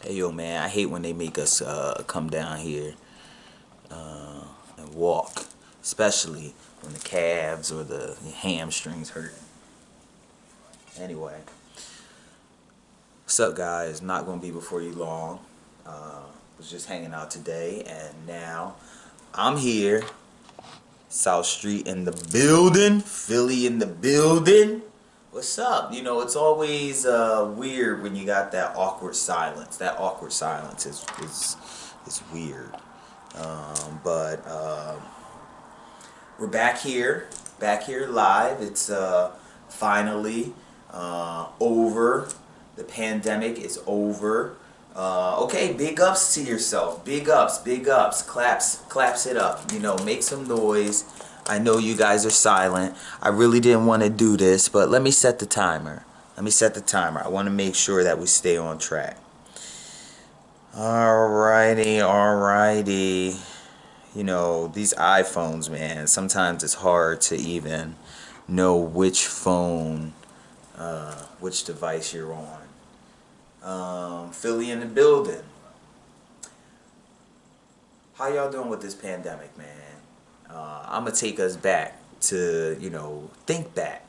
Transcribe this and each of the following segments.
Hey yo man, I hate when they make us come down here and walk, especially when the calves or the hamstrings hurt. Anyway, what's up guys? Not gonna be before you long. Was just hanging out today and now I'm here. South Street in the building, Philly in the building. What's up? You know, it's always weird when you got that awkward silence. That awkward silence is weird. But we're back here live. It's finally over. The pandemic is over. Okay, big ups to yourself. Big ups, big ups. Claps it up. You know, make some noise. I know you guys are silent. I really didn't want to do this, but let me set the timer. I want to make sure that we stay on track. Alrighty. You know, these iPhones, man, sometimes it's hard to even know which phone, which device you're on. Philly in the building. How y'all doing with this pandemic, man? I'm gonna take us back to, think back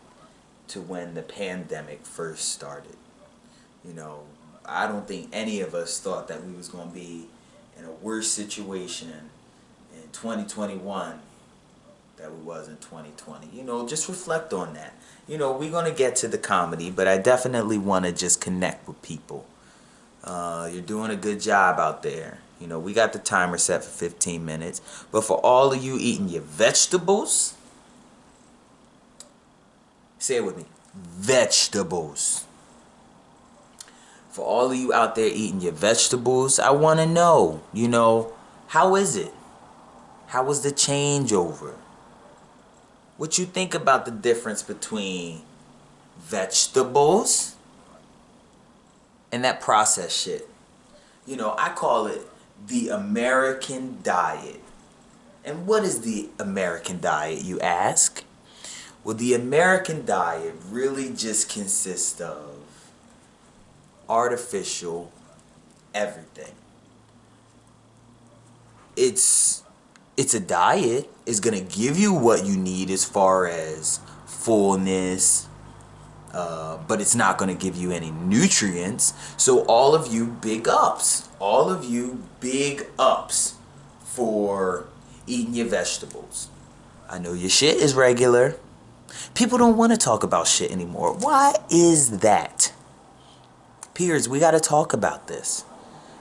to when the pandemic first started. You know, I don't think any of us thought that we was gonna be in a worse situation in 2021 that we was in 2020. You know, just reflect on that. You know, we're gonna get to the comedy, but I definitely want to just connect with people. You're doing a good job out there. You know, we got the timer set for 15 minutes. But for all of you eating your vegetables, say it with me, vegetables. For all of you out there eating your vegetables, I want to know, how is it? How was the changeover? What you think about the difference between vegetables and that processed shit? You know, I call it the American diet. And what is the American diet, you ask? Well, the American diet really just consists of artificial everything. It's a diet. It's gonna give you what you need as far as fullness, but it's not going to give you any nutrients. So all of you big ups for eating your vegetables. I know your shit is regular. People don't want to talk about shit anymore. Why is that? Peers, we got to talk about this.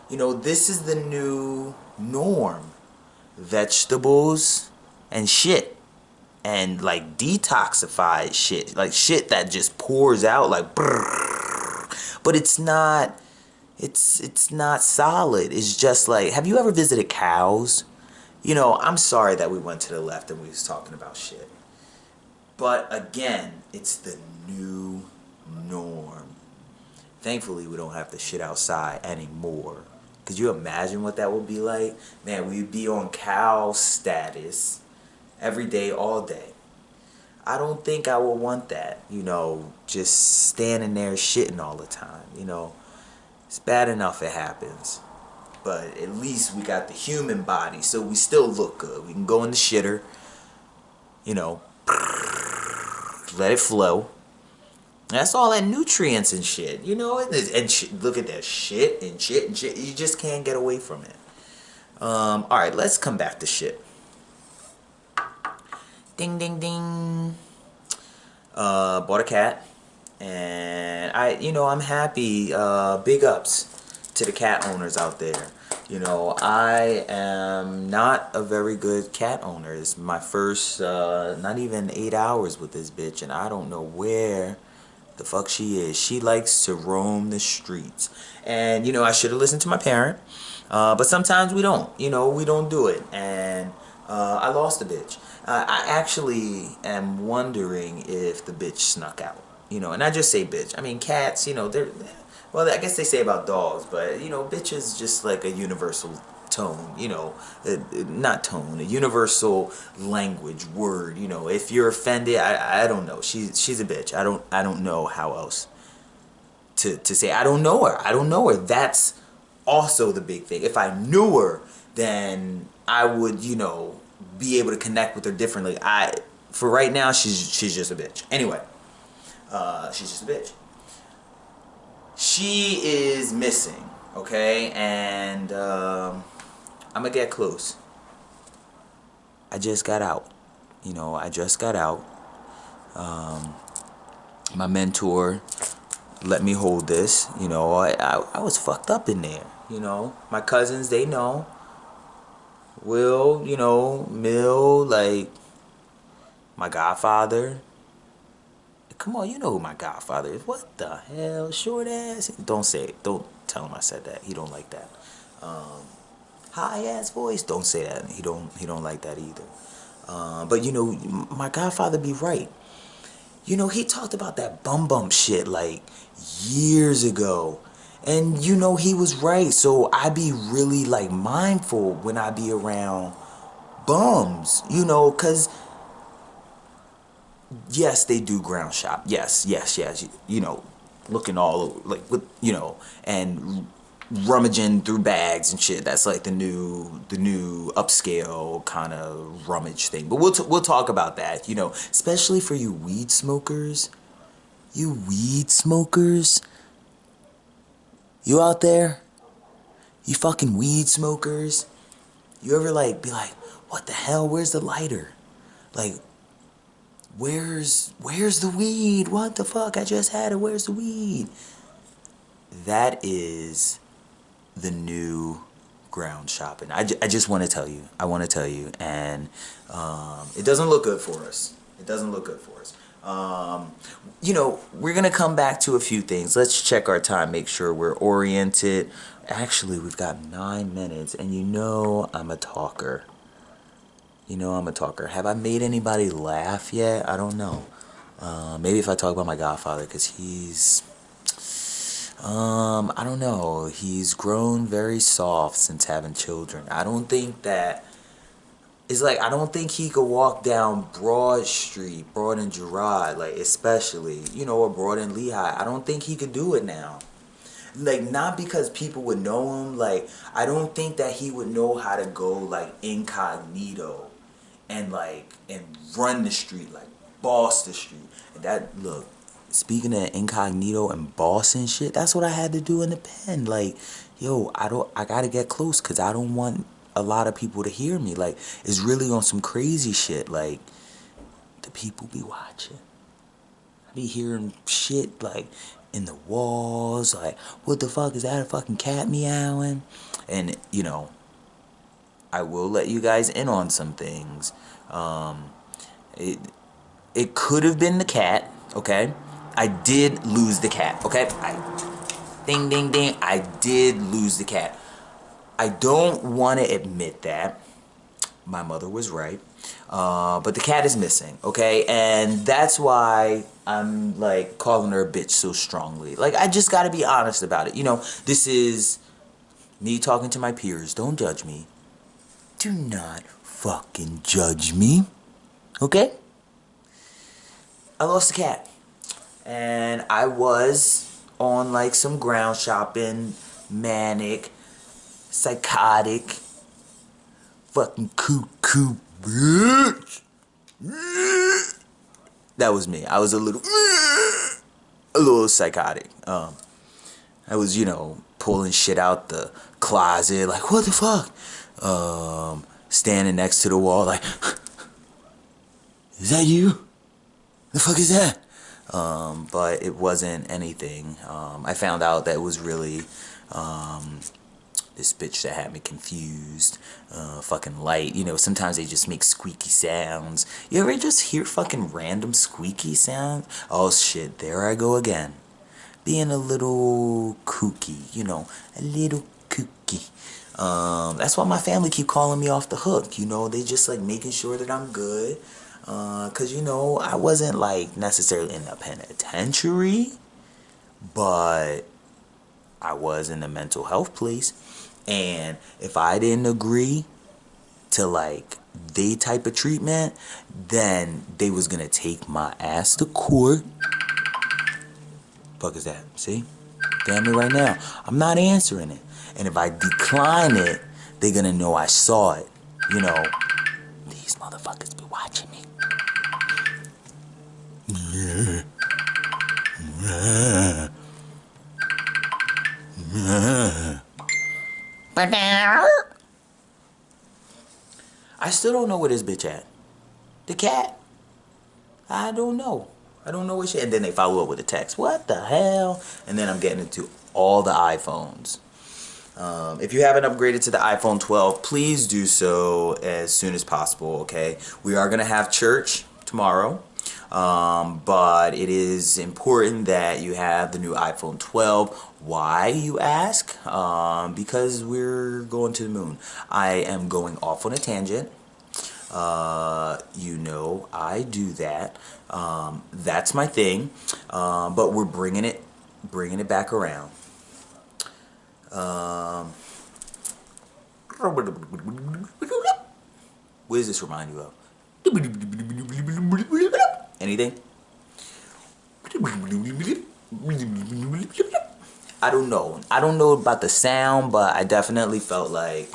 You know, this is the new norm. Vegetables and shit. And like detoxified shit, like shit that just pours out like brrr. But it's not solid. It's just like, have you ever visited cows? You know, I'm sorry that we went to the left and we was talking about shit. But again, it's the new norm. Thankfully, we don't have to shit outside anymore. Could you imagine what that would be like? Man, we'd be on cow status every day, all day. I don't think I would want that, just standing there shitting all the time, It's bad enough it happens. But at least we got the human body, so we still look good. We can go in the shitter, let it flow. That's all that nutrients and shit, and look at that shit and shit and shit. You just can't get away from it. Alright, let's come back to shit. Ding, ding, ding. Bought a cat. And I'm happy. Big ups to the cat owners out there. I am not a very good cat owner. It's my first, not even 8 hours with this bitch. And I don't know where the fuck she is. She likes to roam the streets. And, I should have listened to my parent. But sometimes we don't. We don't do it. And I lost the bitch. I actually am wondering if the bitch snuck out. And I just say bitch. I mean, cats, they're... Well, I guess they say about dogs, but, bitch is just like a universal tone, not tone, a universal language, word, If you're offended, I don't know. She's a bitch. I don't know how else to say. I don't know her. That's also the big thing. If I knew her, then I would, you know, be able to connect with her differently. For right now, she's just a bitch. Anyway, she's just a bitch. She is missing, okay, and I'm gonna get close. I just got out. You know, I just got out. My mentor let me hold this. You know, I was fucked up in there. You know, my cousins, they know. Will, you know, Mill, like, my godfather. Come on, you know who my godfather is. What the hell, short ass? Don't say it. Don't tell him I said that. He don't like that. High ass voice. Don't say that. He don't like that either. But you know, my godfather be right. You know, he talked about that bum shit like years ago. And you know, he was right. So I be really like mindful when I be around bums, you know, cause yes, they do ground shop. Yes. You know, looking all like with, you know, and rummaging through bags and shit. That's like the new upscale kind of rummage thing. But we'll talk about that. You know, especially for you weed smokers. You weed smokers. You out there? You fucking weed smokers. You ever like be like, what the hell? Where's the lighter? Like, where's the weed? What the fuck? I just had it. Where's the weed? That is the new ground shopping. I just want to tell you. I want to tell you. And it doesn't look good for us. It doesn't look good for us. You know, we're going to come back to a few things. Let's check our time. Make sure we're oriented. Actually, we've got 9 minutes. And you know I'm a talker. You know I'm a talker. Have I made anybody laugh yet? I don't know. Maybe if I talk about my godfather, because he's... I don't know. He's grown very soft since having children. I don't think that... It's like, I don't think he could walk down Broad Street, Broad and Girard, like, especially, you know, or Broad and Lehigh. I don't think he could do it now. Like, not because people would know him. Like, I don't think that he would know how to go, like, incognito and run the street, like boss the street. And that, look, speaking of incognito and boss and shit, that's what I had to do in the pen. Like, yo, I gotta get close because I don't want a lot of people to hear me. Like, it's really on some crazy shit. Like, the people be watching. I be hearing shit like in the walls, like, what the fuck, is that a fucking cat meowing? And you know, I will let you guys in on some things. It could have been the cat, okay? I did lose the cat, okay? Ding, ding, ding. I did lose the cat. I don't want to admit that. My mother was right. But the cat is missing, okay? And that's why I'm, like, calling her a bitch so strongly. Like, I just gotta be honest about it. You know, this is me talking to my peers. Don't judge me. Do not fucking judge me. Okay? I lost the cat. And I was on like some ground shopping, manic, psychotic, fucking cuckoo bitch. That was me. I was a little psychotic. I was, you know, pulling shit out the closet, like, what the fuck? Standing next to the wall, like, is that you? The fuck is that? But it wasn't anything. I found out that it was really, this bitch that had me confused. Fucking light. You know, sometimes they just make squeaky sounds. You ever just hear fucking random squeaky sounds? Oh shit, there I go again. Being a little kooky, you know, a little kooky. That's why my family keep calling me off the hook. You know, they just like making sure that I'm good. Cause you know, I wasn't like necessarily in the penitentiary, but I was in a mental health place. And if I didn't agree to like they type of treatment, then they was gonna take my ass to court. Fuck is that? See? Damn it right now. I'm not answering it. And if I decline it, they're gonna know I saw it. You know, these motherfuckers be watching me. I still don't know where this bitch at. The cat? I don't know. I don't know where she. And then they follow up with a text. What the hell? And then I'm getting into all the iPhones. If you haven't upgraded to the iPhone 12, please do so as soon as possible, okay? We are going to have church tomorrow, but it is important that you have the new iPhone 12. Why, you ask? Because we're going to the moon. I am going off on a tangent. You know, I do that. That's my thing. But we're bringing it back around. What does this remind you of? Anything? I don't know. I don't know about the sound, but I definitely felt like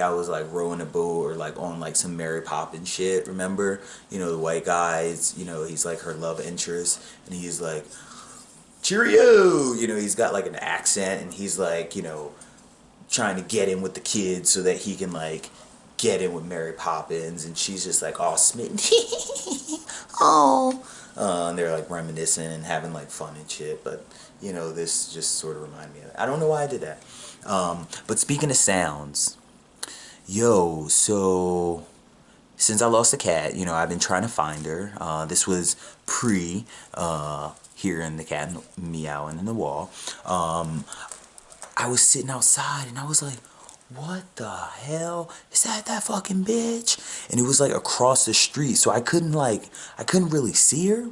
I was like rowing a boat or like on like some Mary Poppins shit. Remember? You know, the white guys, you know, he's like her love interest and he's like, cheerio! You know, he's got like an accent and he's like, you know, trying to get in with the kids so that he can like get in with Mary Poppins, and she's just like all smitten. Oh, and they're like reminiscing and having like fun and shit. But you know, this just sort of reminded me of it. I don't know why I did that. But speaking of sounds, yo, so since I lost the cat, you know, I've been trying to find her. This was pre hearing the cat meowing in the wall. I was sitting outside and I was like, what the hell? Is that fucking bitch? And it was like across the street, so I couldn't really see her.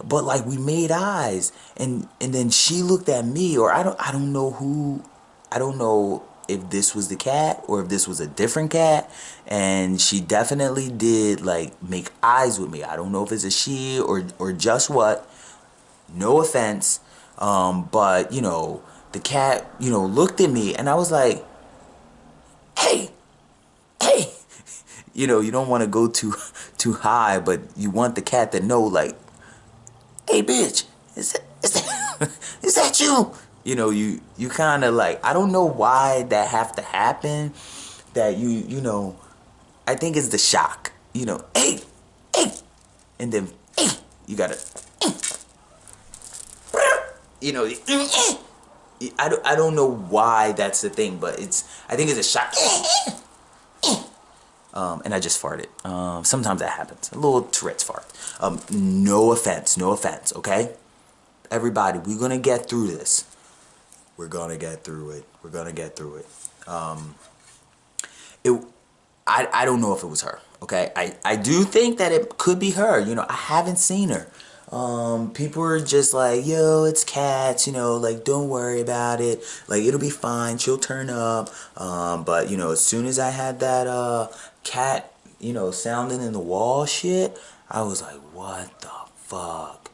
But like we made eyes and then she looked at me, or I don't know if this was the cat or if this was a different cat, and she definitely did like make eyes with me. I don't know if it's a she or just what. No offense. But you know, the cat, you know, looked at me and I was like, hey, you know, you don't want to go too high, but you want the cat to know, like, hey, bitch, is that you? You know, you kind of like, I don't know why that have to happen. That you know, I think it's the shock. You know, hey, and then hey, you gotta, you know, I don't know why that's the thing, but I think it's a shock. And I just farted. Sometimes that happens. A little Tourette's fart. No offense, okay? Everybody, we're gonna get through this. We're gonna get through it. I don't know if it was her, okay? I do think that it could be her. You know, I haven't seen her. People are just like, yo, it's cats, you know, like, don't worry about it. Like, it'll be fine. She'll turn up. But, you know, as soon as I had that, cat, you know, sounding in the wall shit, I was like, what the fuck?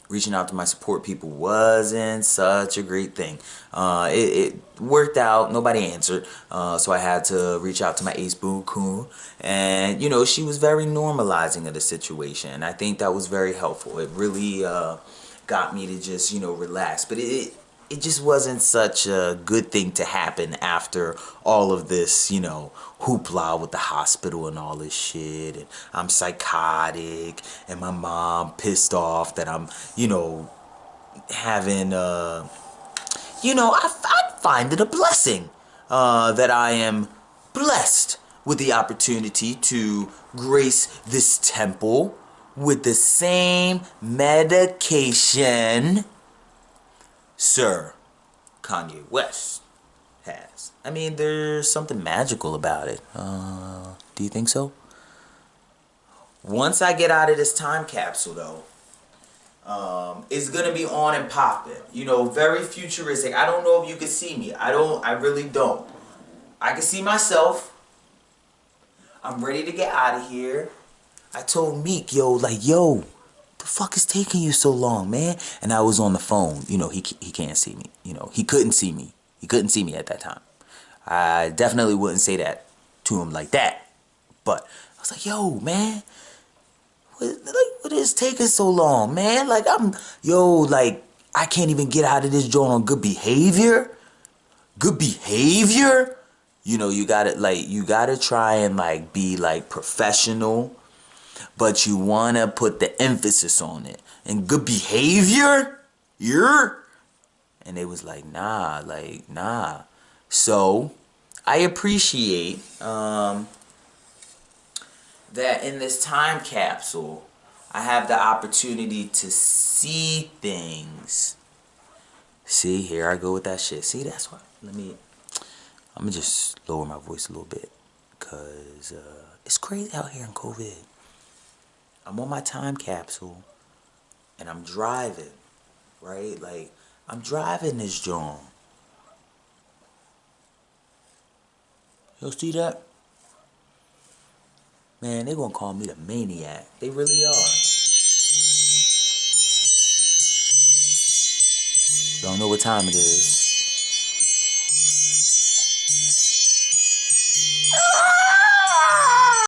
Reaching out to my support people wasn't such a great thing. It worked out. Nobody answered. So I had to reach out to my ace boo coon. And, you know, she was very normalizing of the situation. I think that was very helpful. It really got me to just, you know, relax. But it just wasn't such a good thing to happen after all of this, you know, hoopla with the hospital and all this shit. And I'm psychotic, and my mom pissed off that I'm, you know, having, you know, I find it a blessing that I am blessed with the opportunity to grace this temple with the same medication Sir Kanye West has. I mean, there's something magical about it. Do you think so? Once I get out of this time capsule, though, it's gonna be on and popping. You know, very futuristic. I don't know if you can see me. I really don't. I can see myself. I'm ready to get out of here. I told Meek, yo, the fuck is taking you so long, man? And I was on the phone. You know, he can't see me. You know, he couldn't see me. He couldn't see me at that time. I definitely wouldn't say that to him like that. But I was like, yo, man, what is taking so long, man? Like, like, I can't even get out of this joint on good behavior. Good behavior? You know, you gotta try and, like, be, like, professional, but you wanna put the emphasis on it. And good behavior? Yeah? And they was like, nah. So, I appreciate, that in this time capsule, I have the opportunity to see things. See, here I go with that shit. See, that's why. I'm gonna just lower my voice a little bit. Because it's crazy out here in COVID. I'm on my time capsule and I'm driving, right? Like, I'm driving this joint. You'll see that? Man, they gonna call me the maniac. They really are. Don't know what time it is.